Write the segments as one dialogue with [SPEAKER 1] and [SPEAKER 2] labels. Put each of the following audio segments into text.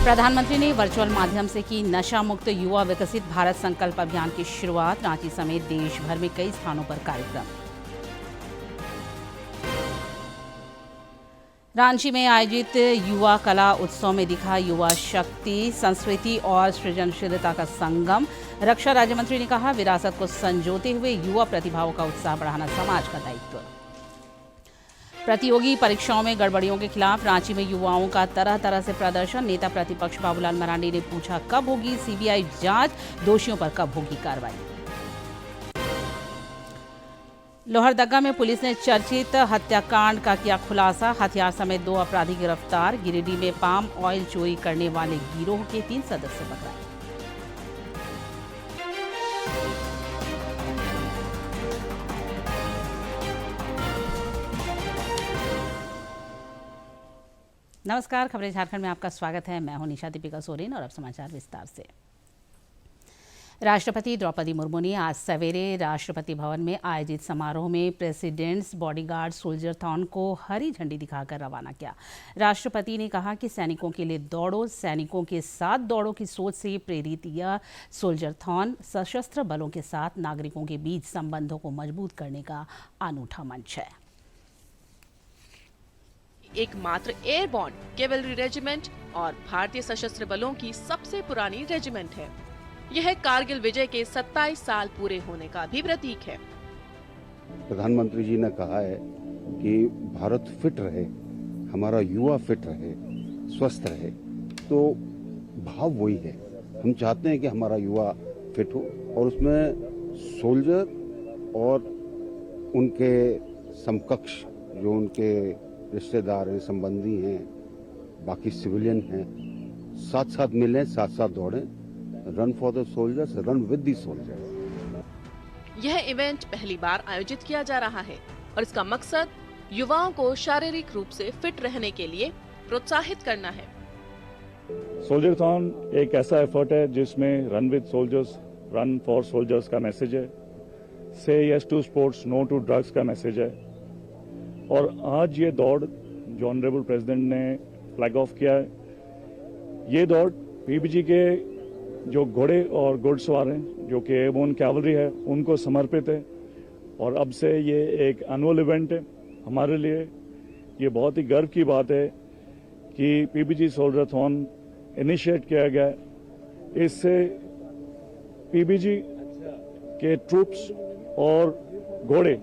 [SPEAKER 1] प्रधानमंत्री ने वर्चुअल माध्यम से की नशा मुक्त युवा विकसित भारत संकल्प अभियान की शुरुआत। रांची समेत देश भर में कई स्थानों पर कार्यक्रम। रांची में आयोजित युवा कला उत्सव में दिखा युवा शक्ति, संस्कृति और सृजनशीलता का संगम। रक्षा राज्य मंत्री ने कहा, विरासत को संजोते हुए युवा प्रतिभाओं का उत्साह बढ़ाना समाज का दायित्व। प्रतियोगी परीक्षाओं में गड़बड़ियों के खिलाफ रांची में युवाओं का तरह तरह से प्रदर्शन। नेता प्रतिपक्ष बाबूलाल मरांडी ने पूछा, कब होगी सीबीआई जांच, दोषियों पर कब होगी कार्रवाई। लोहरदगा में पुलिस ने चर्चित हत्याकांड का किया खुलासा। हथियार समेत 2 अपराधी गिरफ्तार। गिरिडीह में पाम ऑयल चोरी करने वाले गिरोह के 3 सदस्य पकड़े। नमस्कार, खबरें झारखंड में आपका स्वागत है। मैं हूं निशा दीपिका सोरेन और अब समाचार विस्तार से। राष्ट्रपति द्रौपदी मुर्मू ने आज सवेरे राष्ट्रपति भवन में आयोजित समारोह में प्रेसिडेंट्स बॉडीगार्ड सोल्जरथॉन को हरी झंडी दिखाकर रवाना किया। राष्ट्रपति ने कहा कि सैनिकों के लिए दौड़ो, सैनिकों के साथ दौड़ो की सोच से प्रेरित यह सोल्जरथॉन सशस्त्र बलों के साथ नागरिकों के बीच संबंधों को मजबूत करने का अनूठा मंच है।
[SPEAKER 2] एकमात्र एयरबॉर्न कैवलरी रेजिमेंट और भारतीय सशस्त्र बलों की सबसे पुरानी रेजिमेंट है। यह कारगिल विजय के 27 साल पूरे होने का भी प्रतीक है।
[SPEAKER 3] प्रधानमंत्री जी ने कहा है कि भारत फिट रहे, हमारा युवा फिट रहे, स्वस्थ रहे, तो भाव वही है। हम चाहते हैं कि हमारा युवा फिट हो और उसमें सोल्जर और उनके समकक्ष जो उनके रिश्तेदार हैं, संबंधी हैं, बाकी सिविलियन हैं, साथ साथ मिलें, साथ साथ दौड़ें। Run for the soldiers, run with the soldiers.
[SPEAKER 2] यह इवेंट पहली बार आयोजित किया जा रहा है और इसका मकसद युवाओं को शारीरिक रूप से फिट रहने के लिए प्रोत्साहित करना है।
[SPEAKER 4] सोल्जरथॉन एक ऐसा एफर्ट है जिसमें run with soldiers, run for soldiers का मैसेज है, say yes to sports, no to drugs का मैसेज है। और आज ये दौड़ जो ऑनरेबल प्रेसिडेंट ने फ्लैग ऑफ किया है, ये दौड़ पीबीजी के जो घोड़े और घुड़सवार हैं, जो कि एयरबोर्न कैवलरी है, उनको समर्पित है। और अब से ये एक एनुअल इवेंट है हमारे लिए। ये बहुत ही गर्व की बात है कि पीबीजी सोल्जरथॉन इनिशिएट किया गया है। इससे पीबीजी के ट्रूप्स और घोड़े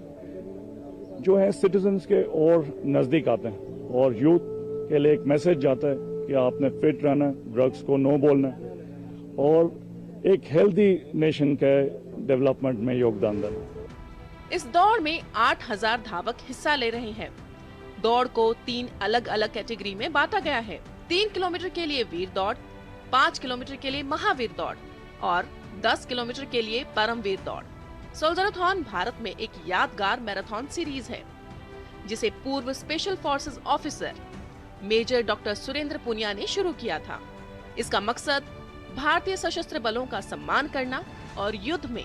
[SPEAKER 4] जो है सिटीजन्स के और नजदीक आते हैं और यूथ के लिए एक मैसेज जाता है कि आपने फिट रहना, ड्रग्स को नो बोलना और एक हेल्दी नेशन के डेवलपमेंट में योगदान देना।
[SPEAKER 2] इस दौड़ में 8000 धावक हिस्सा ले रहे हैं। दौड़ को 3 अलग अलग कैटेगरी में बांटा गया है। 3 किलोमीटर के लिए वीर दौड़, 5 किलोमीटर के लिए महावीर दौड़ और 10 किलोमीटर के लिए परमवीर दौड़। सोल्जरथॉन भारत में एक यादगार मैराथन सीरीज है जिसे पूर्व special forces officer major doctor Surendra Punia ने शुरू किया था। इसका मकसद भारतीय सशस्त्र बलों का सम्मान करना और युद्ध में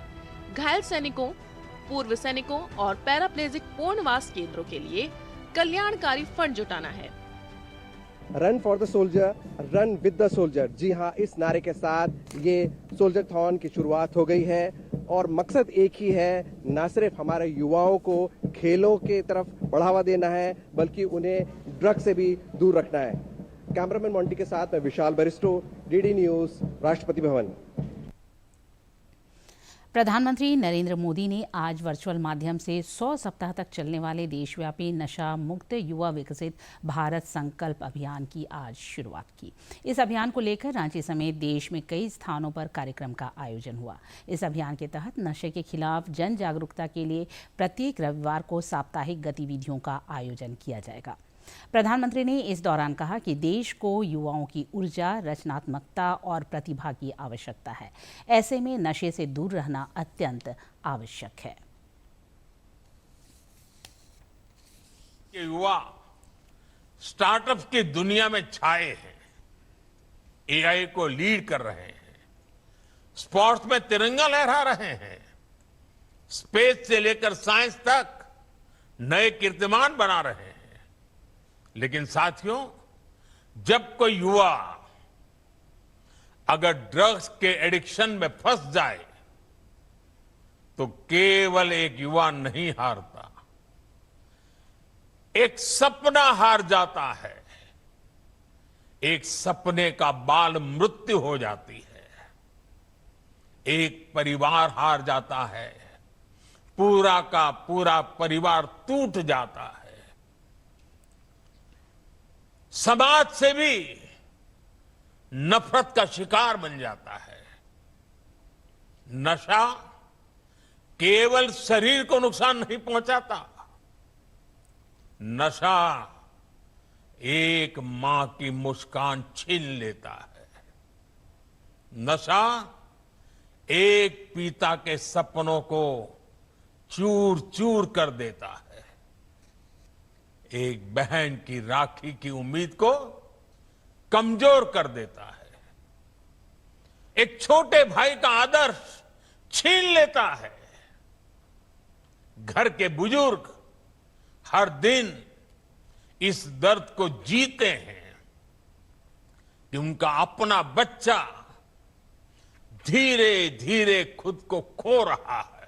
[SPEAKER 2] घायल सैनिकों, पूर्व सैनिकों और पैराप्लेजिक पूर्णवास केंद्रों के लिए कल्याणकारी फंड जुटाना है।
[SPEAKER 5] Run for the soldier, run with the soldier. जी हाँ, इस नारे के साथ ये सोल्जरथॉन की शुरुआत हो गई है और मकसद एक ही है, न सिर्फ हमारे युवाओं को खेलों के तरफ बढ़ावा देना है बल्कि उन्हें ड्रग से भी दूर रखना है। कैमरामैन मोंटी के साथ मैं विशाल Bairstow, DD news, Rashtrapati Bhavan.
[SPEAKER 1] प्रधानमंत्री नरेंद्र मोदी ने आज वर्चुअल माध्यम से 100 सप्ताह तक चलने वाले देशव्यापी नशा मुक्त युवा विकसित भारत संकल्प अभियान की आज शुरुआत की। इस अभियान को लेकर रांची समेत देश में कई स्थानों पर कार्यक्रम का आयोजन हुआ। इस अभियान के तहत नशे के खिलाफ जन जागरूकता के लिए प्रत्येक रविवार को साप्ताहिक गतिविधियों का आयोजन किया जाएगा। प्रधानमंत्री ने इस दौरान कहा कि देश को युवाओं की ऊर्जा, रचनात्मकता और प्रतिभा की आवश्यकता है। ऐसे में नशे से दूर रहना अत्यंत आवश्यक है।
[SPEAKER 6] युवा स्टार्टअप की दुनिया में छाए हैं, एआई को लीड कर रहे हैं, स्पोर्ट्स में तिरंगा लहरा रहे हैं, स्पेस से लेकर साइंस तक नए कीर्तिमान बना रहे हैं। लेकिन साथियों, जब कोई युवा अगर ड्रग्स के एडिक्शन में फंस जाए तो केवल एक युवा नहीं हारता, एक सपना हार जाता है, एक सपने का बाल मृत्यु हो जाती है, एक परिवार हार जाता है, पूरा का पूरा परिवार टूट जाता है, समाज से भी नफरत का शिकार बन जाता है। नशा केवल शरीर को नुकसान नहीं पहुंचाता, नशा एक मां की मुस्कान छीन लेता है, नशा एक पिता के सपनों को चूर चूर कर देता है, एक बहन की राखी की उम्मीद को कमजोर कर देता है, एक छोटे भाई का आदर्श छीन लेता है। घर के बुजुर्ग हर दिन इस दर्द को जीते हैं कि उनका अपना बच्चा धीरे धीरे खुद को खो रहा है।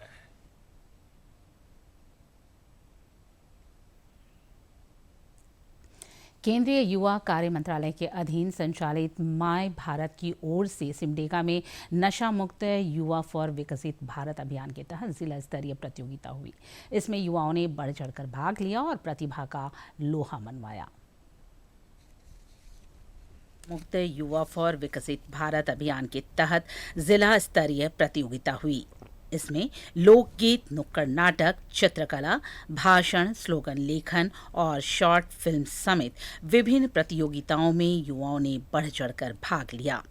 [SPEAKER 1] केंद्रीय युवा कार्य मंत्रालय के अधीन संचालित माय भारत की ओर से सिमडेगा में नशा मुक्त युवा फॉर विकसित भारत अभियान के तहत जिला स्तरीय प्रतियोगिता हुई। इसमें युवाओं ने बढ़ चढ़कर भाग लिया और प्रतिभा का लोहा मनवाया। मुक्त युवा फॉर विकसित भारत अभियान के तहत जिला स्तरीय प्रतियोगिता हुई। इसमें लोकगीत, नुक्कड़ नाटक, चित्रकला, भाषण, स्लोगन लेखन और शॉर्ट फिल्म समेत विभिन्न प्रतियोगिताओं में युवाओं ने बढ़ चढ़कर भाग लिया।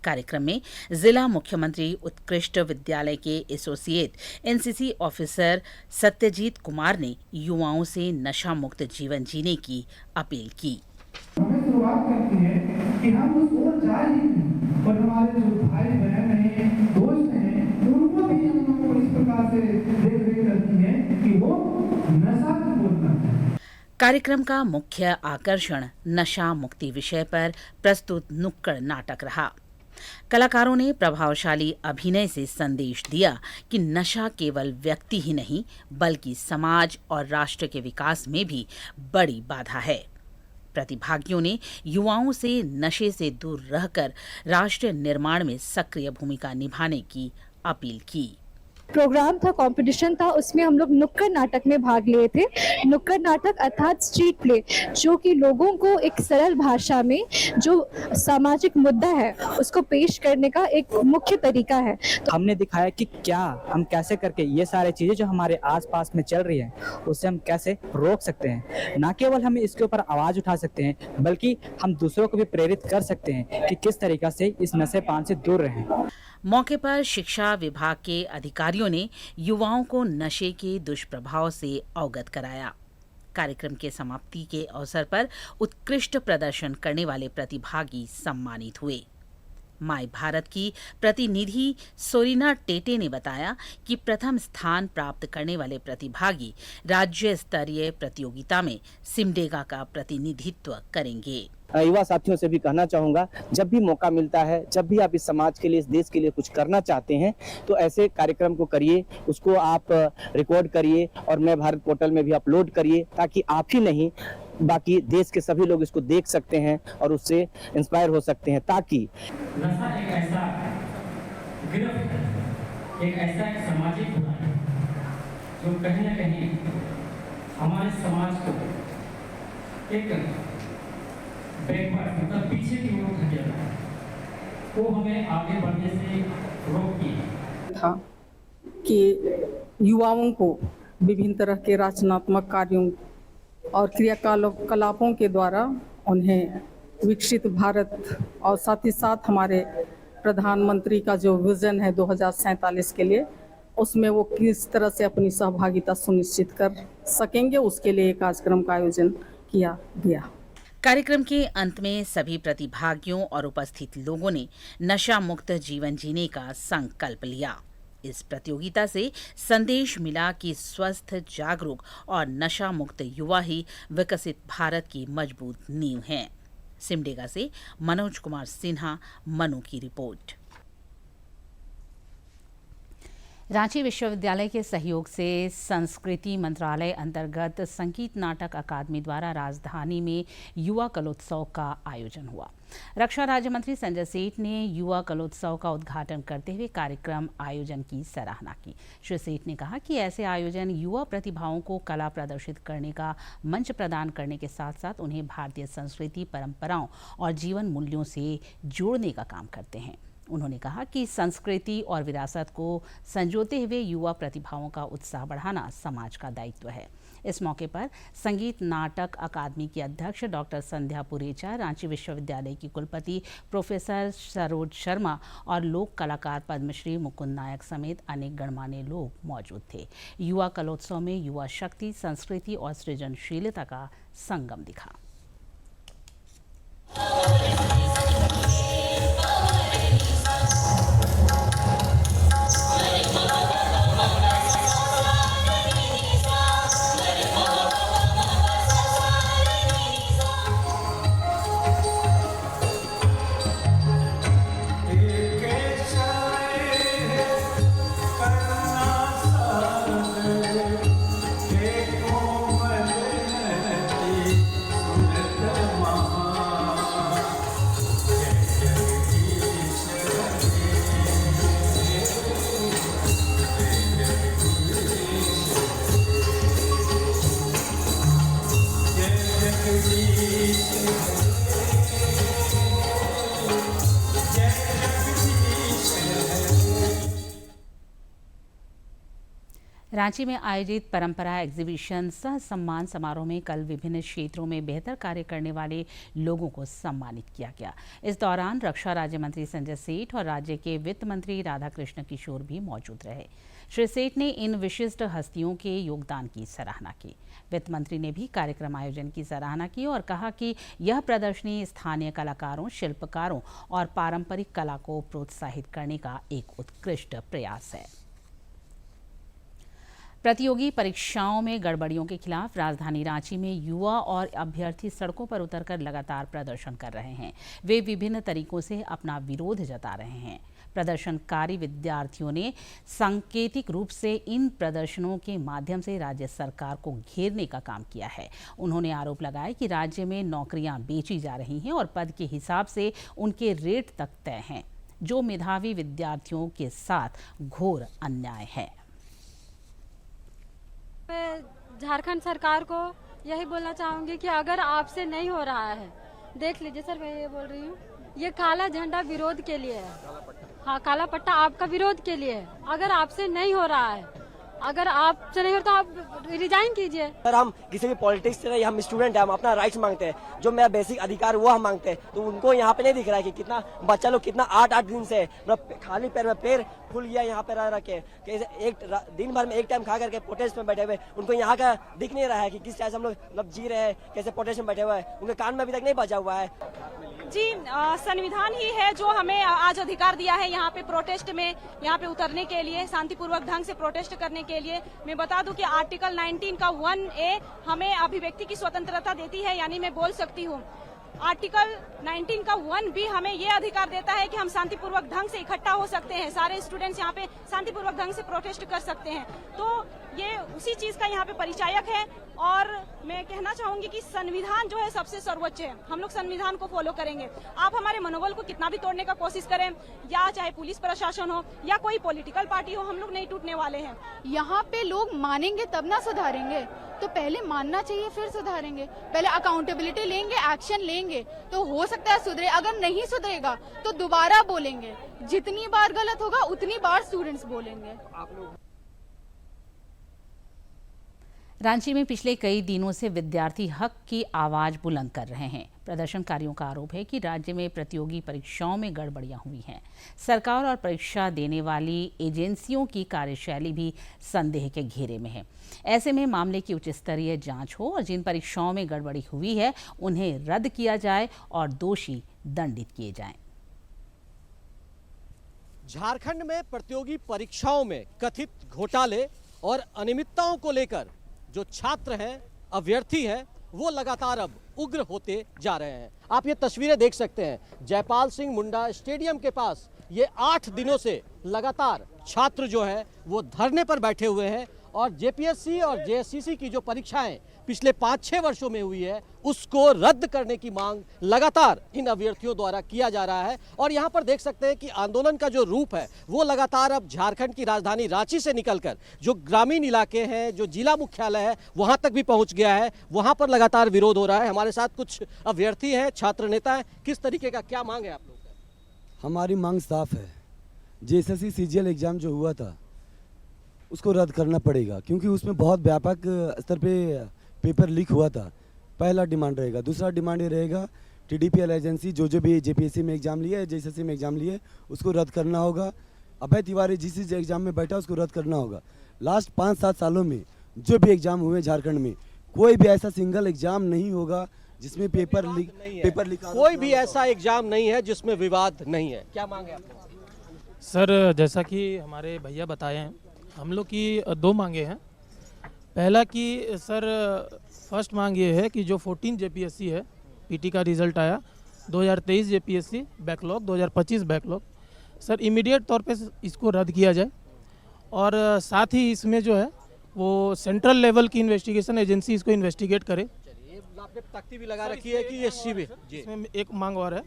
[SPEAKER 1] कार्यक्रम में जिला मुख्यमंत्री उत्कृष्ट विद्यालय के associate NCC officer Satyajit Kumar ने युवाओं से नशा मुक्त जीवन जीने की अपील की।
[SPEAKER 7] हमें शुरुआत करती है कि हम उस ओर जा ही नहीं, और हमारे जो भाई बहन हैं, दोस्त हैं, उनको भी हमको इस प्रकार से देख रेख करती है कि वो नशा को बोलना है।
[SPEAKER 1] कार्यक्रम का मुख्य आकर्षण नशा मुक्ति विषय पर प्रस्तुत नुक्कड़ नाटक रहा। कलाकारों ने प्रभावशाली अभिनय से संदेश दिया कि नशा केवल व्यक्ति ही नहीं बल्कि समाज और राष्ट्र के विकास में भी बड़ी बाधा है। प्रतिभागियों ने युवाओं से नशे से दूर रहकर राष्ट्र निर्माण में सक्रिय भूमिका निभाने की अपील की।
[SPEAKER 8] प्रोग्राम था, कंपटीशन था, उसमें हम लोग नुक्कड़ नाटक में भाग लिए थे। नुक्कड़ नाटक अर्थात स्ट्रीट प्ले, जो कि लोगों को एक सरल भाषा में जो सामाजिक मुद्दा है उसको पेश करने का एक मुख्य तरीका है।
[SPEAKER 9] तो हमने दिखाया कि क्या हम कैसे करके ये सारे चीजें जो हमारे आसपास में चल रही है उससे हम कैसे रोक सकते हैं। न केवल हम इसके ऊपर आवाज उठा सकते हैं बल्कि हम दूसरों को भी प्रेरित कर सकते हैं कि किस तरीका से इस नशे पान से दूर रहें।
[SPEAKER 1] मौके पर शिक्षा विभाग के अधिकारियों ने युवाओं को नशे के दुष्प्रभाव से अवगत कराया। कार्यक्रम के समाप्ति के अवसर पर उत्कृष्ट प्रदर्शन करने वाले प्रतिभागी सम्मानित हुए। माय भारत की प्रतिनिधि सोरिना टेटे ने बताया कि प्रथम स्थान प्राप्त करने वाले प्रतिभागी राज्य स्तरीय प्रतियोगिता में सिमडेगा का प्रतिनिधित्व करेंगे।
[SPEAKER 9] युवा साथियों से भी कहना चाहूँगा, जब भी मौका मिलता है, जब भी आप इस समाज के लिए, इस देश के लिए कुछ करना चाहते हैं तो ऐसे कार्यक्रम को करिए, उसको आप रिकॉर्ड करिए और मैं भारत पोर्टल में भी अपलोड करिए, ताकि आप ही नहीं बाकी देश के सभी लोग इसको देख सकते हैं और उससे इंस्पायर हो सकते हैं। ताकि
[SPEAKER 10] नशा एक ऐसा गिरफ्त है, एक ऐसा एक सामाजिक बुरा है जो कहीं न कहीं हमारे समाज को एक बैकवर्ड मतलब पीछे की ओर धकेल रहा है, वो हमें आगे बढ़ने से रोकती
[SPEAKER 11] था कि युवाओं को विभिन्न तरह के रचनात्मक कार्यों और क्रियाकलापों के द्वारा उन्हें विकसित भारत और साथ ही साथ हमारे प्रधानमंत्री का जो विजन है 2047 के लिए, उसमें वो किस तरह से अपनी सहभागिता सुनिश्चित कर सकेंगे, उसके लिए कार्यक्रम का आयोजन किया गया।
[SPEAKER 1] कार्यक्रम के अंत में सभी प्रतिभागियों और उपस्थित लोगों ने नशा मुक्त जीवन जीने का संकल्प लिया। इस प्रतियोगिता से संदेश मिला कि स्वस्थ, जागरूक और नशा मुक्त युवा ही विकसित भारत की मजबूत नींव हैं। सिमडेगा से मनोज कुमार सिन्हा, मनु की रिपोर्ट। रांची विश्वविद्यालय के सहयोग से संस्कृति मंत्रालय अंतर्गत संगीत नाटक अकादमी द्वारा राजधानी में युवा कलोत्सव का आयोजन हुआ। रक्षा राज्य मंत्री संजय सेठ ने युवा कलोत्सव का उद्घाटन करते हुए कार्यक्रम आयोजन की सराहना की। श्री सेठ ने कहा कि ऐसे आयोजन युवा प्रतिभाओं को कला प्रदर्शित करने का मंच प्रदान करने के साथ साथ उन्हें भारतीय संस्कृति, परंपराओं और जीवन मूल्यों से जोड़ने का काम करते हैं। उन्होंने कहा कि संस्कृति और विरासत को संजोते हुए युवा प्रतिभाओं का उत्साह बढ़ाना समाज का दायित्व है। इस मौके पर संगीत नाटक अकादमी की अध्यक्ष डॉक्टर संध्या पुरेचा, रांची विश्वविद्यालय की कुलपति प्रोफेसर सरोज शर्मा और लोक कलाकार पद्मश्री मुकुंद नायक समेत अनेक गणमान्य लोग मौजूद थे। युवा कलोत्सव में युवा शक्ति, संस्कृति और सृजनशीलता का संगम दिखा। रांची में आयोजित परंपरा एग्जीबिशन सह सम्मान समारोह में कल विभिन्न क्षेत्रों में बेहतर कार्य करने वाले लोगों को सम्मानित किया गया। इस दौरान रक्षा राज्य मंत्री संजय सेठ और राज्य के वित्त मंत्री राधाकृष्ण किशोर भी मौजूद रहे। श्री सेठ ने इन विशिष्ट हस्तियों के योगदान की सराहना की। वित्त मंत्री ने भी कार्यक्रम आयोजन की सराहना की और कहा कि यह प्रदर्शनी स्थानीय कलाकारों, शिल्पकारों और पारंपरिक कला को प्रोत्साहित करने का एक उत्कृष्ट प्रयास है। प्रतियोगी परीक्षाओं में गड़बड़ियों के खिलाफ राजधानी रांची में युवा और अभ्यर्थी सड़कों पर उतरकर लगातार प्रदर्शन कर रहे हैं। वे विभिन्न तरीकों से अपना विरोध जता रहे हैं। प्रदर्शनकारी विद्यार्थियों ने सांकेतिक रूप से इन प्रदर्शनों के माध्यम से राज्य सरकार को घेरने का काम किया है। उन्होंने आरोप लगाया कि राज्य में नौकरियां बेची जा रही हैं और पद के हिसाब से उनके रेट तक तय हैं, जो मेधावी विद्यार्थियों के साथ घोर अन्याय है।
[SPEAKER 12] मैं झारखंड सरकार को यही बोलना चाहूँगी कि अगर आपसे नहीं हो रहा है, देख लीजिए सर, मैं ये बोल रही हूँ, ये काला झंडा विरोध के लिए है। हाँ, काला पट्टा आपका विरोध के लिए है। अगर आपसे नहीं हो रहा है, अगर आपसे नहीं हो तो आप रिजाइन कीजिए।
[SPEAKER 13] सर, हम किसी भी पॉलिटिक्स से नहीं, हम स्टूडेंट हैं, हम अपना राइट्स मांगते हैं, जो मेरा बेसिक अधिकार वो हम मांगते हैं। तो उनको यहाँ पे नहीं दिख रहा है कि कितना बच्चा लोग कितना 8-8 दिन से खाली पैर में पैर फूल गया यहाँ पे रह रखे, एक दिन भर में एक टाइम खा करके प्रोटेस्ट में बैठे हुए। उनको यहाँ का दिख नहीं रहा है कि किस तरह से हम लोग मतलब जी रहे हैं, कैसे प्रोटेस्ट में बैठे हुए हैं। उनके कान में अभी तक नहीं बजा हुआ है।
[SPEAKER 14] जी, संविधान ही है जो हमें आज अधिकार दिया है यहाँ पे प्रोटेस्ट में, यहाँ पे उतरने के लिए, शांतिपूर्वक ढंग से प्रोटेस्ट करने के लिए। मैं बता दूं कि आर्टिकल 19 का 1A हमें अभिव्यक्ति की स्वतंत्रता देती है, यानी मैं बोल सकती हूँ। आर्टिकल 19 का 1B हमें ये अधिकार देता है कि हम शांतिपूर्वक ढंग से इकट्ठा हो सकते हैं, सारे स्टूडेंट्स यहाँ पे शांतिपूर्वक ढंग से प्रोटेस्ट कर सकते हैं। तो ये उसी चीज का यहाँ पे परिचायक है। और मैं कहना चाहूंगी कि संविधान जो है सबसे सर्वोच्च है, हम लोग संविधान को फॉलो करेंगे। आप हमारे मनोबल को कितना भी तोड़ने का कोशिश करें, या चाहे पुलिस प्रशासन हो या कोई पॉलिटिकल पार्टी हो, हम लोग नहीं टूटने वाले हैं।
[SPEAKER 15] यहाँ पे लोग मानेंगे तब ना सुधारेंगे, तो पहले मानना चाहिए फिर सुधारेंगे। पहले अकाउंटेबिलिटी लेंगे, एक्शन लेंगे तो हो सकता है सुधरे। अगर नहीं सुधरेगा तो दोबारा बोलेंगे। जितनी बार गलत होगा उतनी बार स्टूडेंट्स बोलेंगे।
[SPEAKER 1] रांची में पिछले कई दिनों से विद्यार्थी हक की आवाज बुलंद कर रहे हैं। प्रदर्शनकारियों का आरोप है कि राज्य में प्रतियोगी परीक्षाओं में गड़बड़ियां हुई हैं। सरकार और परीक्षा देने वाली एजेंसियों की कार्यशैली भी संदेह के घेरे में है। ऐसे में मामले की उच्च स्तरीय जांच हो और जिन परीक्षाओं में गड़बड़ी हुई है उन्हें रद्द किया जाए और दोषी दंडित किए जाएं।
[SPEAKER 16] झारखंड में प्रतियोगी परीक्षाओं में कथित घोटाले और अनियमितताओं को लेकर जो छात्र हैं, अभ्यर्थी हैं, वो लगातार अब उग्र होते जा रहे हैं। आप ये तस्वीरें देख सकते हैं जयपाल सिंह मुंडा स्टेडियम के पास, ये 8 दिनों से लगातार छात्र जो है वो धरने पर बैठे हुए हैं और जेपीएससी और जेएससीसी की जो परीक्षाएं पिछले 5-6 वर्षों में हुई है उसको रद्द करने की मांग लगातार इन अभ्यर्थियों द्वारा किया जा रहा है। और यहाँ पर देख सकते हैं कि आंदोलन का जो रूप है वो लगातार अब झारखंड की राजधानी रांची से निकलकर जो ग्रामीण इलाके हैं, जो जिला मुख्यालय है, वहां तक भी पहुंच गया है। वहां पर लगातार विरोध हो रहा है। हमारे साथ कुछ अभ्यर्थी हैं, छात्र नेता हैं। किस तरीके का क्या मांग है आप लोग का?
[SPEAKER 17] हमारी मांग साफ है। जेएसएससी सीजीएल एग्जाम जो हुआ था उसको रद्द करना पड़ेगा, क्योंकि उसमें बहुत व्यापक स्तर पे पेपर लीक हुआ था। पहला डिमांड रहेगा। दूसरा डिमांड ये रहेगा टीडीपीएल एजेंसी जो भी जेपीएससी में एग्जाम लिए, जेएसएससी में एग्जाम लिए, उसको रद्द करना होगा। अभय तिवारी जिस एग्जाम में बैठा उसको रद्द करना होगा। लास्ट 5-7 सालों में जो भी एग्जाम हुए झारखंड में, कोई भी ऐसा सिंगल एग्जाम नहीं होगा जिसमें पेपर लीक
[SPEAKER 16] कोई भी ऐसा एग्जाम नहीं है जिसमें विवाद नहीं है। क्या मांग है आप लोगों की?
[SPEAKER 18] सर, जैसा कि हमारे भैया बताए हैं, हम लोग की 2 मांगे हैं। पहला कि सर, फर्स्ट मांग ये है कि जो 14 जेपीएससी है, पीटी का रिज़ल्ट आया 2023 JPSC backlog, 2025 backlog, sir immediate तौर पे इसको रद्द किया जाए। और साथ ही इसमें जो है वो सेंट्रल लेवल की इन्वेस्टिगेशन एजेंसी इसको इन्वेस्टिगेट करे।
[SPEAKER 16] आपने तख्ती भी लगा रखी है कि ये सीबी।
[SPEAKER 18] इसमें एक मांग और है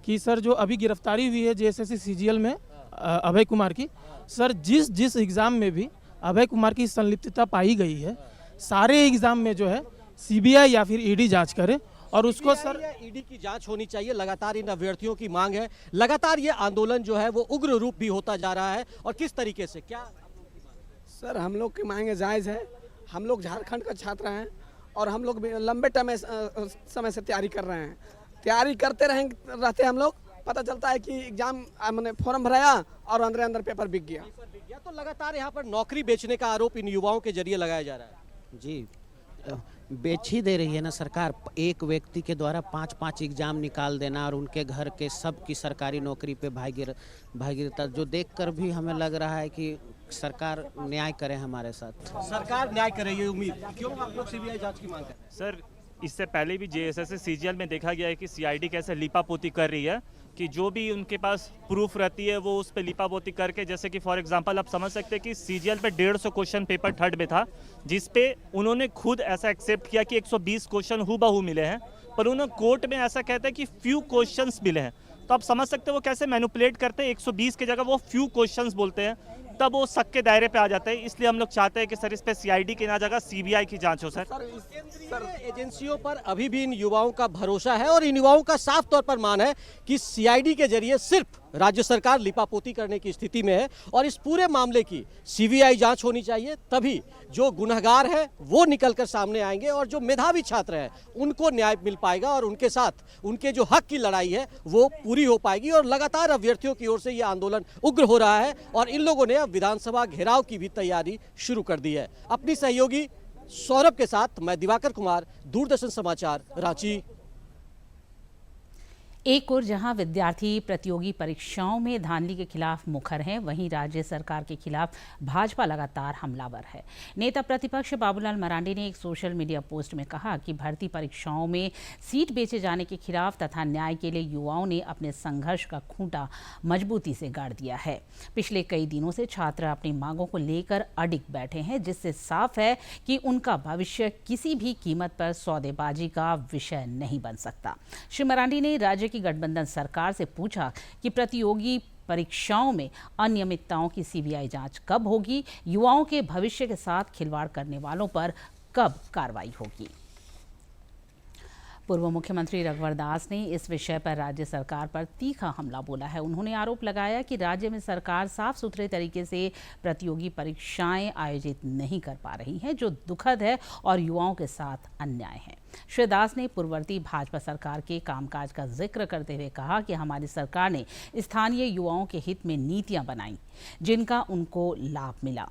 [SPEAKER 18] कि सर जो अभी गिरफ्तारी हुई है जेएसएससी सीजीएल में अभय कुमार की, सर जिस एग्ज़ाम में भी अभय कुमार की संलिप्तता पाई गई है, सारे एग्ज़ाम में जो है सीबीआई या फिर ईडी जांच करे और उसको सर
[SPEAKER 16] ईडी की जांच होनी चाहिए। लगातार इन अभ्यर्थियों की मांग है। लगातार ये आंदोलन जो है वो उग्र रूप भी होता जा रहा है। और किस तरीके से क्या
[SPEAKER 19] सर हम लोग की मांगे जायज़ है। हम लोग झारखंड का छात्र हैं और हम लोग लंबे समय से तैयारी कर रहे हैं। तैयारी करते रहते हम लोग, पता चलता है कि एग्जाम मैंने फॉर्म भराया और अंदर पेपर बिक गया।
[SPEAKER 16] तो लगातार यहाँ पर नौकरी बेचने का आरोप इन युवाओं के जरिए लगाया जा रहा है।
[SPEAKER 20] जी, बेच ही दे रही है ना सरकार। एक व्यक्ति के द्वारा 5-5 एग्जाम निकाल देना और उनके घर के सब की सरकारी नौकरी पे भागीरता जो देखकर भी हमें लग रहा है कि सरकार न्याय करे हमारे साथ।
[SPEAKER 16] सरकार न्याय करे ये उम्मीद। क्यों आप लोग सीबीआई जांच की मांग करें?
[SPEAKER 21] सर, इससे पहले भी जेएसएससी सीजीएल में देखा गया है कि सीआईडी कैसे लीपापोती कर रही है कि जो भी उनके पास प्रूफ रहती है वो उस पर लीपापोती करके, जैसे कि फॉर एग्जांपल आप समझ सकते हैं कि सीजीएल पे 150 क्वेश्चन पेपर थर्ड में था, जिस पे उन्होंने खुद ऐसा एक्सेप्ट किया कि 120 क्वेश्चन हूबहू मिले हैं, पर उन्होंने कोर्ट में ऐसा कहता है कि फ्यू क्वेश्चंस मिले हैं। तो आप समझ सकते हैं वो कैसे मैनिपुलेट करते हैं। 120 की जगह वो फ्यू क्वेश्चंस बोलते हैं, तब वो शक के दायरे पे आ जाते हैं। इसलिए हम लोग चाहते हैं कि सर इस पे सीआईडी की ना जगह सीबीआई की जांच हो।
[SPEAKER 16] सर एजेंसियों पर अभी भी इन युवाओं का भरोसा है और इन युवाओं का साफ तौर पर मान है कि सीआईडी के जरिए सिर्फ राज्य सरकार लिपापोती करने की स्थिति में है और इस पूरे मामले की सीबीआई जांच होनी चाहिए। तभी जो गुनहगार है वो निकलकर सामने आएंगे और जो मेधावी छात्र हैं उनको न्याय मिल पाएगा और उनके साथ उनके जो हक की लड़ाई है वो पूरी हो पाएगी। और लगातार अभ्यर्थियों की ओर से ये आंदोलन उग्र हो रहा है और इन लोगों ने अब विधानसभा घेराव की भी तैयारी शुरू कर दी है। अपनी सहयोगी सौरभ के साथ मैं दिवाकर कुमार, दूरदर्शन समाचार, रांची।
[SPEAKER 1] एक और जहां विद्यार्थी प्रतियोगी परीक्षाओं में धांधली के खिलाफ मुखर हैं, वहीं राज्य सरकार के खिलाफ भाजपा लगातार हमलावर है। नेता प्रतिपक्ष बाबूलाल मरांडी ने एक सोशल मीडिया पोस्ट में कहा कि भर्ती परीक्षाओं में सीट बेचे जाने के खिलाफ तथा न्याय के लिए युवाओं ने अपने संघर्ष का खूंटा मजबूती से गाड़ दिया है। पिछले कई दिनों से छात्र अपनी मांगों को लेकर अडिग बैठे हैं, जिससे साफ है कि उनका भविष्य किसी भी कीमत पर सौदेबाजी का विषय नहीं बन सकता। श्री मरांडी ने राज्य की गठबंधन सरकार से पूछा कि प्रतियोगी परीक्षाओं में अनियमितताओं की सीबीआई जांच कब होगी, युवाओं के भविष्य के साथ खिलवाड़ करने वालों पर कब कार्रवाई होगी। पूर्व मुख्यमंत्री रघुवर दास ने इस विषय पर राज्य सरकार पर तीखा हमला बोला है। उन्होंने आरोप लगाया कि राज्य में सरकार साफ सुथरे तरीके से प्रतियोगी परीक्षाएं आयोजित नहीं कर पा रही है, जो दुखद है और युवाओं के साथ अन्याय है। श्री दास ने पूर्ववर्ती भाजपा सरकार के कामकाज का जिक्र करते हुए कहा कि हमारी सरकार ने स्थानीय युवाओं के हित में नीतियां बनाई, जिनका उनको लाभ मिला।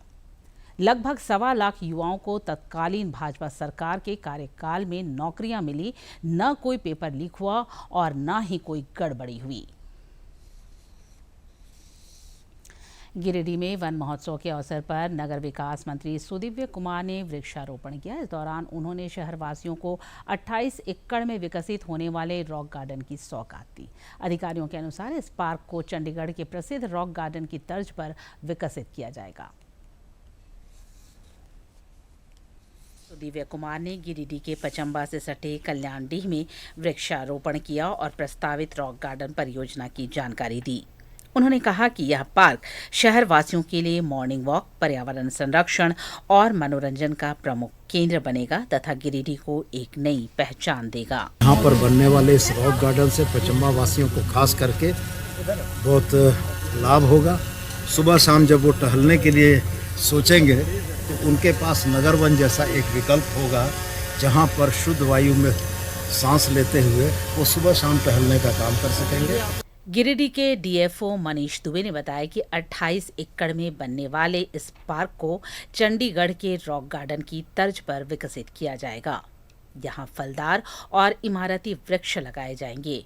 [SPEAKER 1] लगभग 1.25 लाख युवाओं को तत्कालीन भाजपा सरकार के कार्यकाल में नौकरियां मिली, न कोई पेपर लीक हुआ और न ही कोई गड़बड़ी हुई। गिरिडीह में वन महोत्सव के अवसर पर नगर विकास मंत्री सुदिव्य कुमार ने वृक्षारोपण किया। इस दौरान उन्होंने शहरवासियों को 28 एकड़ में विकसित होने वाले रॉक गार्डन की सौगात दी। अधिकारियों के अनुसार इस पार्क को चंडीगढ़ के प्रसिद्ध रॉक गार्डन की तर्ज पर विकसित किया जाएगा। सुदिव्य कुमार ने गिरिडीह के पचम्बा से सटे कल्याणडीह में वृक्षारोपण किया और प्रस्तावित रॉक गार्डन परियोजना की जानकारी दी। उन्होंने कहा कि यह पार्क शहर वासियों के लिए मॉर्निंग वॉक, पर्यावरण संरक्षण और मनोरंजन का प्रमुख केंद्र बनेगा तथा गिरिडीह को एक नई पहचान देगा।
[SPEAKER 3] यहाँ पर बनने वाले इस रॉक गार्डन से पचम्बा वासियों को खास करके बहुत लाभ होगा। सुबह शाम जब वो टहलने के लिए सोचेंगे तो उनके पास नगर वन जैसा एक विकल्प होगा, जहाँ पर शुद्ध वायु में सांस लेते हुए वो सुबह शाम टहलने का काम कर सकेंगे।
[SPEAKER 1] गिरिडीह के डीएफओ मनीष दुबे ने बताया कि 28 एकड़ में बनने वाले इस पार्क को चंडीगढ़ के रॉक गार्डन की तर्ज पर विकसित किया जाएगा। यहाँ फलदार और इमारती वृक्ष लगाए जाएंगे।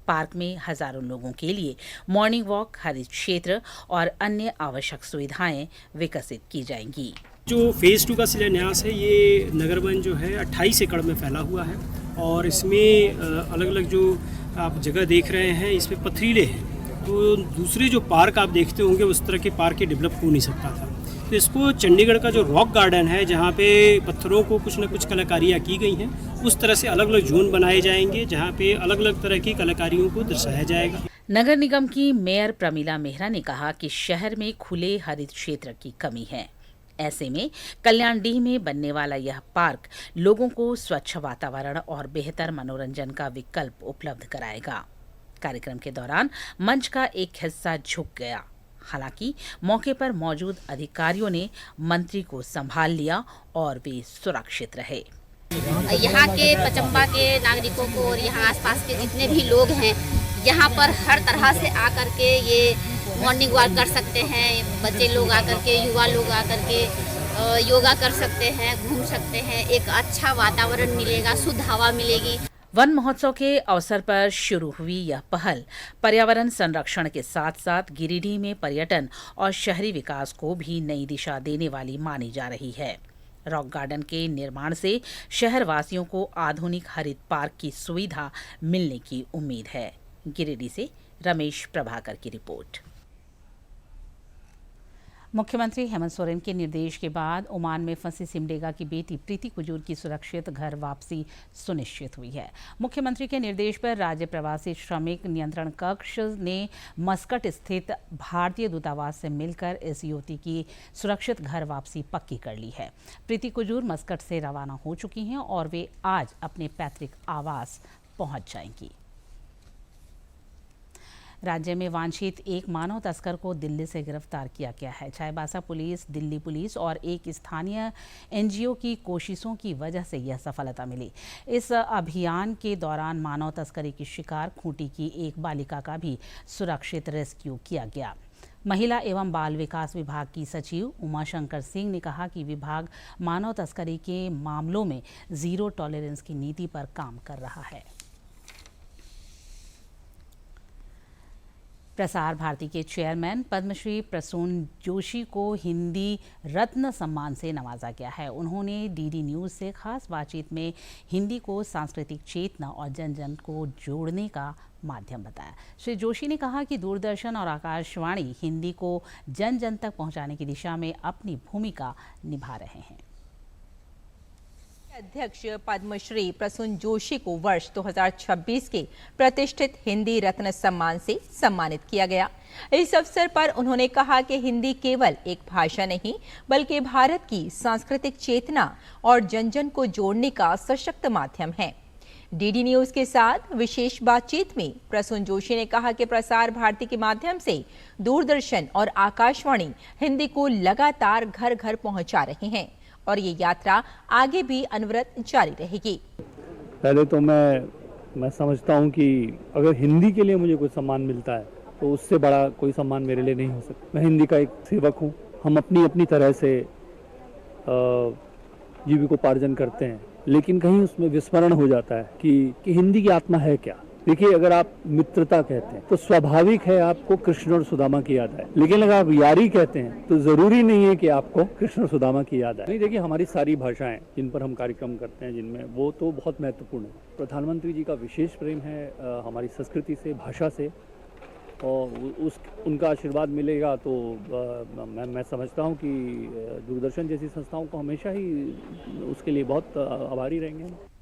[SPEAKER 1] पार्क में हजारों लोगों के लिए मॉर्निंग वॉक, हरित क्षेत्र और अन्य आवश्यक सुविधाएं विकसित की जाएंगी।
[SPEAKER 22] जो फेज़ 2 का शिलान्यास है, ये नगर वन जो है 28 एकड़ में फैला हुआ है और इसमें अलग अलग जो आप जगह देख रहे हैं इसमें पथरीले हैं। तो दूसरे जो पार्क आप देखते होंगे उस तरह के पार्क के डेवलप हो नहीं सकता था। तो इसको चंडीगढ़ का जो रॉक गार्डन है, जहाँ पे पत्थरों को कुछ न कुछ कलाकारियाँ की गई हैं, उस तरह से अलग अलग जोन बनाए जाएंगे जहाँ पे अलग अलग तरह की कलाकारियों को दर्शाया जाएगा।
[SPEAKER 1] नगर निगम की मेयर प्रमिला मेहरा ने कहा कि शहर में खुले हरित क्षेत्र की कमी है। ऐसे में कल्याणडीह में बनने वाला यह पार्क लोगों को स्वच्छ वातावरण और बेहतर मनोरंजन का विकल्प उपलब्ध कराएगा। कार्यक्रम के दौरान मंच का एक हिस्सा झुक गया। हालांकि मौके पर मौजूद अधिकारियों ने मंत्री को संभाल लिया और वे सुरक्षित रहे।
[SPEAKER 23] यहाँ के पचम्बा के नागरिकों को और यहाँ आसपास के जितने भी लोग हैं, यहाँ पर हर तरह से आकर के ये मॉर्निंग वॉक कर सकते हैं। बच्चे लोग आकर के, युवा लोग आकर के योगा कर सकते हैं, घूम सकते हैं। एक अच्छा वातावरण मिलेगा, शुद्ध हवा मिलेगी।
[SPEAKER 1] वन महोत्सव के अवसर पर शुरू हुई यह पहल पर्यावरण संरक्षण के साथ साथ गिरिडीह में पर्यटन और शहरी विकास को भी नई दिशा देने वाली मानी जा रही है। रॉक गार्डन के निर्माण से शहर वासियों को आधुनिक हरित पार्क की सुविधा मिलने की उम्मीद है। गिरिडीह से रमेश प्रभाकर की रिपोर्ट। मुख्यमंत्री हेमंत सोरेन के निर्देश के बाद ओमान में फंसी सिमडेगा की बेटी प्रीति कुजूर की सुरक्षित घर वापसी सुनिश्चित हुई है। मुख्यमंत्री के निर्देश पर राज्य प्रवासी श्रमिक नियंत्रण कक्ष ने मस्कट स्थित भारतीय दूतावास से मिलकर इस युवती की सुरक्षित घर वापसी पक्की कर ली है। प्रीति कुजूर मस्कट से रवाना हो चुकी हैं और वे आज अपने पैतृक आवास पहुंच जाएंगी। राज्य में वांछित एक मानव तस्कर को दिल्ली से गिरफ्तार किया गया है। चाईबासा पुलिस, दिल्ली पुलिस और एक स्थानीय एनजीओ की कोशिशों की वजह से यह सफलता मिली। इस अभियान के दौरान मानव तस्करी की शिकार खूंटी की एक बालिका का भी सुरक्षित रेस्क्यू किया गया। महिला एवं बाल विकास विभाग की सचिव उमाशंकर सिंह ने कहा कि विभाग मानव तस्करी के मामलों में जीरो टॉलरेंस की नीति पर काम कर रहा है। प्रसार भारती के चेयरमैन पद्मश्री प्रसून जोशी को हिंदी रत्न सम्मान से नवाजा गया है। उन्होंने डीडी न्यूज़ से खास बातचीत में हिंदी को सांस्कृतिक चेतना और जन जन को जोड़ने का माध्यम बताया। श्री जोशी ने कहा कि दूरदर्शन और आकाशवाणी हिंदी को जन जन तक पहुंचाने की दिशा में अपनी भूमिका निभा रहे हैं।
[SPEAKER 24] अध्यक्ष पद्मश्री प्रसून जोशी को वर्ष 2026 के प्रतिष्ठित हिंदी रत्न सम्मान से सम्मानित किया गया। इस अवसर पर उन्होंने कहा कि हिंदी केवल एक भाषा नहीं बल्कि भारत की सांस्कृतिक चेतना और जन जन को जोड़ने का सशक्त माध्यम है। डीडी न्यूज़ के साथ विशेष बातचीत में प्रसून जोशी ने कहा कि प्रसार भारती के माध्यम से दूरदर्शन और आकाशवाणी हिंदी को लगातार घर घर पहुंचा रहे हैं और ये यात्रा आगे भी अनवरत जारी रहेगी।
[SPEAKER 25] पहले तो मैं समझता हूँ कि अगर हिंदी के लिए मुझे कोई सम्मान मिलता है तो उससे बड़ा कोई सम्मान मेरे लिए नहीं हो सकता। मैं हिंदी का एक सेवक हूँ। हम अपनी अपनी तरह से जीविकोपार्जन करते हैं, लेकिन कहीं उसमें विस्मरण हो जाता है कि हिंदी की आत्मा है क्या। देखिए, अगर आप मित्रता कहते हैं तो स्वाभाविक है आपको कृष्ण और सुदामा की याद आए, लेकिन अगर आप यारी कहते हैं तो जरूरी नहीं है कि आपको कृष्ण और सुदामा की याद आए। नहीं, देखिए, हमारी सारी भाषाएं जिन पर हम कार्यक्रम करते हैं, जिनमें वो तो बहुत महत्वपूर्ण है। प्रधानमंत्री जी का विशेष प्रेम है हमारी संस्कृति से, भाषा से, और उनका आशीर्वाद मिलेगा तो मैं समझता हूं कि दूरदर्शन जैसी संस्थाओं को हमेशा ही उसके लिए बहुत आभारी रहेंगे।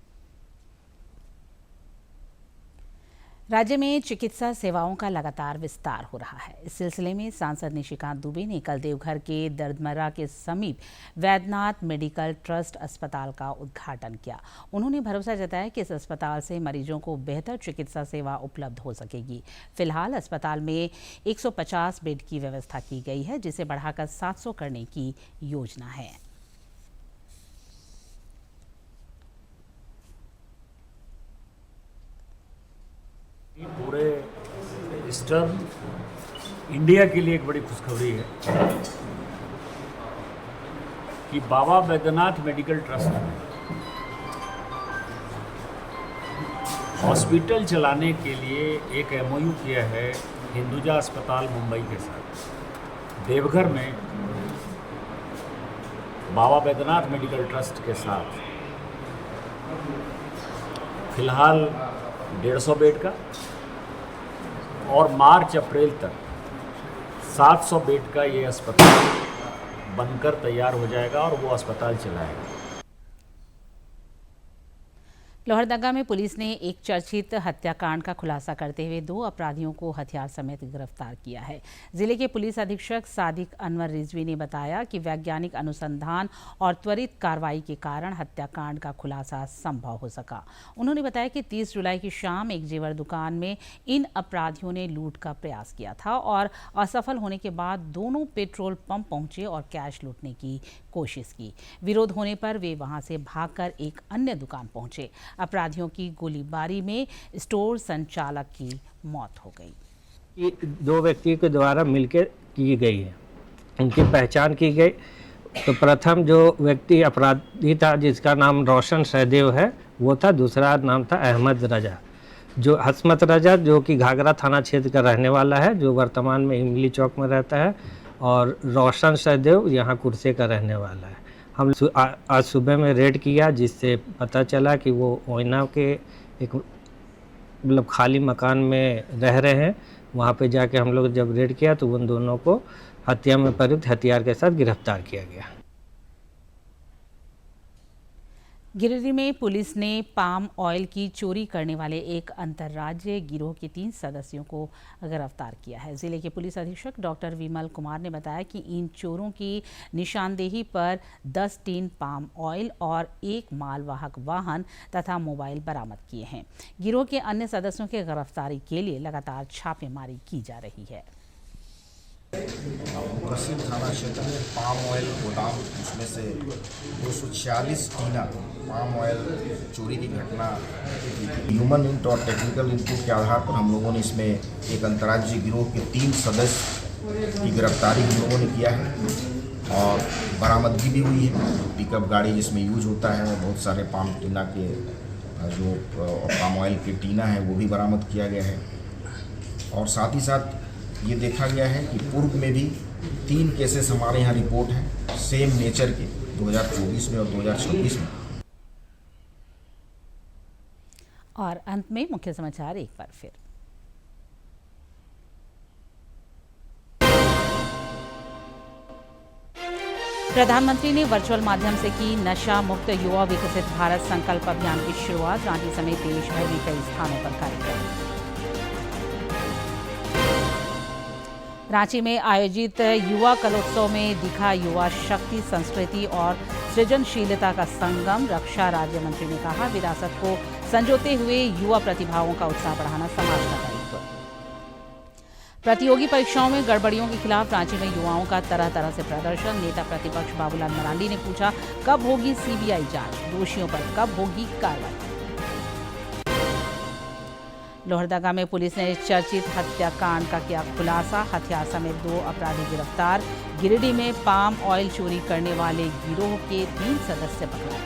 [SPEAKER 1] राज्य में चिकित्सा सेवाओं का लगातार विस्तार हो रहा है। इस सिलसिले में सांसद निशिकांत दुबे ने कल देवघर के दर्दमर्रा के समीप वैद्यनाथ मेडिकल ट्रस्ट अस्पताल का उद्घाटन किया। उन्होंने भरोसा जताया कि इस अस्पताल से मरीजों को बेहतर चिकित्सा सेवा उपलब्ध हो सकेगी। फिलहाल अस्पताल में 150 बेड की व्यवस्था की गई है, जिसे बढ़ाकर 700 करने की योजना है।
[SPEAKER 2] पूरे ईस्टर्न इंडिया के लिए एक बड़ी खुशखबरी है कि बाबा बैद्यनाथ मेडिकल ट्रस्ट ने हॉस्पिटल चलाने के लिए एक MOU किया है हिंदुजा अस्पताल मुंबई के साथ। देवघर में बाबा बैद्यनाथ मेडिकल ट्रस्ट के साथ फिलहाल 150 बेड का और मार्च अप्रैल तक 700 बेड का ये अस्पताल बनकर तैयार हो जाएगा और वो अस्पताल चलाएगा।
[SPEAKER 1] लोहरदगा में पुलिस ने एक चर्चित हत्याकांड का खुलासा करते हुए 2 अपराधियों को हथियार समेत गिरफ्तार किया है। जिले के पुलिस अधीक्षक सादिक अनवर रिजवी ने बताया कि वैज्ञानिक अनुसंधान और त्वरित कार्रवाई के कारण हत्याकांड का खुलासा संभव हो सका। उन्होंने बताया कि 30 जुलाई की शाम एक जेवर दुकान में इन अपराधियों ने लूट का प्रयास किया था और असफल होने के बाद दोनों पेट्रोल पंप पहुंचे और कैश लूटने की कोशिश की। विरोध होने पर वे वहां से भागकर एक अन्य दुकान पहुंचे। अपराधियों की गोलीबारी में स्टोर संचालक की मौत हो गई।
[SPEAKER 4] 2 व्यक्तियों के द्वारा मिलकर की गई है, उनकी पहचान की गई। तो प्रथम जो व्यक्ति अपराधी था जिसका नाम रोशन सहदेव है वो था, दूसरा नाम था अहमद रजा, जो हसमत रजा जो कि घाघरा थाना क्षेत्र का रहने वाला है, जो वर्तमान में इमली चौक में रहता है, और रोशन सहदेव यहाँ कुर्से का रहने वाला है। हम आज सुबह में रेड किया जिससे पता चला कि वो ओयना के एक मतलब खाली मकान में रह रहे हैं। वहाँ पे जाके हम लोग जब रेड किया तो उन दोनों को हत्या में प्रयुक्त हथियार के साथ गिरफ्तार किया गया।
[SPEAKER 1] गिरिडीह में पुलिस ने पाम ऑयल की चोरी करने वाले एक अंतर्राज्यीय गिरोह के 3 सदस्यों को गिरफ्तार किया है। जिले के पुलिस अधीक्षक डॉक्टर विमल कुमार ने बताया कि इन चोरों की निशानदेही पर 10 टीन पाम ऑयल और 1 मालवाहक वाहन तथा मोबाइल बरामद किए हैं। गिरोह के अन्य सदस्यों की गिरफ्तारी के लिए लगातार छापेमारी की जा रही है।
[SPEAKER 5] मुकस्सिम थाना क्षेत्र में पाम ऑयल गोदाम, इसमें से 246 टीना पाम ऑयल चोरी की घटना। ह्यूमन इंट और टेक्निकल इनपुट के आधार पर हम लोगों ने इसमें एक अंतर्राज्यीय गिरोह के 3 सदस्य की गिरफ्तारी हम लोगों ने किया है और बरामदगी भी हुई है। पिकअप गाड़ी जिसमें यूज होता है, बहुत सारे पाम टीना के जो पाम ऑयल के टीना है वो भी बरामद किया गया है। और साथ ही साथ ये देखा गया है कि पूर्व में भी 3 केसेस हमारे यहाँ रिपोर्ट हैं सेम नेचर के 2024 में और 2026 में।
[SPEAKER 1] और अंत में मुख्य समाचार एक बार फिर। प्रधानमंत्री ने वर्चुअल माध्यम से की नशा मुक्त युवा विकसित भारत संकल्प अभियान की शुरुआत। रांची समेत देश भर में कई स्थानों पर कार्यक्रम। रांची में आयोजित युवा कलोत्सव में दिखा युवा शक्ति, संस्कृति और सृजनशीलता का संगम। रक्षा राज्य मंत्री ने कहा, विरासत को संजोते हुए युवा प्रतिभाओं का उत्साह बढ़ाना समाज का दायित्व। प्रतियोगी परीक्षाओं में गड़बड़ियों के खिलाफ रांची में युवाओं का तरह तरह से प्रदर्शन। नेता प्रतिपक्ष बाबूलाल मरांडी ने पूछा, कब होगी CBI जांच, दोषियों पर कब होगी कार्रवाई। लोहरदगा में पुलिस ने चर्चित हत्याकांड का किया खुलासा, हथियार समेत 2 अपराधी गिरफ्तार। गिरिडीह में पाम ऑयल चोरी करने वाले गिरोह के 3 सदस्य पकड़े।